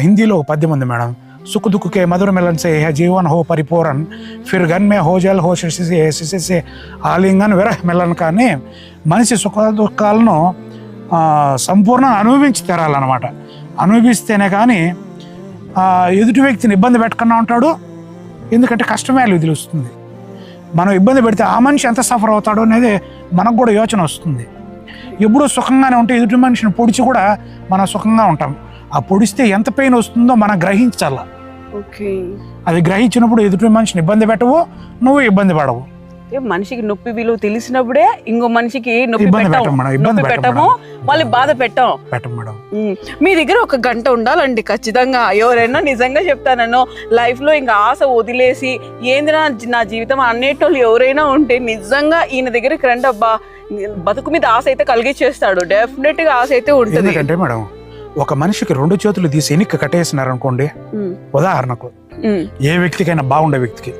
హిందీలో పద్యం ఉంది మేడం. సుఖ దుఃఖ కే మధుర మిలన్ సే హై జీవన్ హో పరిపూరన్ ఫిర్ గన్ మే హో జల్ హో శిశి ఆలింగన్ విరహ్ మిలన్. కానీ మనిషి సుఖ దుఃఖాలను సంపూర్ణంగా అనుభవించి తీరాలన్నమాట. అనుభవిస్తేనే కానీ ఎదుటి వ్యక్తిని ఇబ్బంది పెట్టకుండా ఉంటాడు. ఎందుకంటే కష్టం వాల్యూ తెలుస్తుంది. మనం ఇబ్బంది పెడితే ఆ మనిషి ఎంత సఫర్ అవుతాడో అనేది మనకు కూడా యోచన వస్తుంది. ఎప్పుడూ సుఖంగానే ఉంటే ఎదుటి మనిషిని పొడిచి కూడా మనం సుఖంగా ఉంటాం. ఆ పొడిస్తే ఎంత పెయిన్ వస్తుందో మనం గ్రహించాల. అది గ్రహించినప్పుడు ఎదుటి మనిషిని ఇబ్బంది పెట్టవు, నువ్వు ఇబ్బంది పడవు. మనిషికి నొప్పి విలువ తెలిసినప్పుడే ఇంకో మనిషికి నొప్పి పెట్టము, మళ్ళీ బాధ పెట్టం మేడం. మీ దగ్గర 1 గంట ఉండాలండి ఖచ్చితంగా. ఎవరైనా నిజంగా చెప్తానో లైఫ్ లో ఇంకా ఆశ వదిలేసి ఏంది నా జీవితం అనేటోళ్ళు ఎవరైనా ఉంటే నిజంగా ఈయన దగ్గరికి రండి. అబ్బా, బతుకు మీద ఆశ అయితే కలిగించేస్తాడు. డెఫినెట్ గా ఆశ అయితే ఉంటుంది. ఎందుకంటే మేడం, ఒక మనిషికి 2 చేతులు తీసి ఎనిక్కి కట్టేసినారు అనుకోండి, ఉదాహరణకు ఏ వ్యక్తికైనా బాగుండే వ్యక్తికి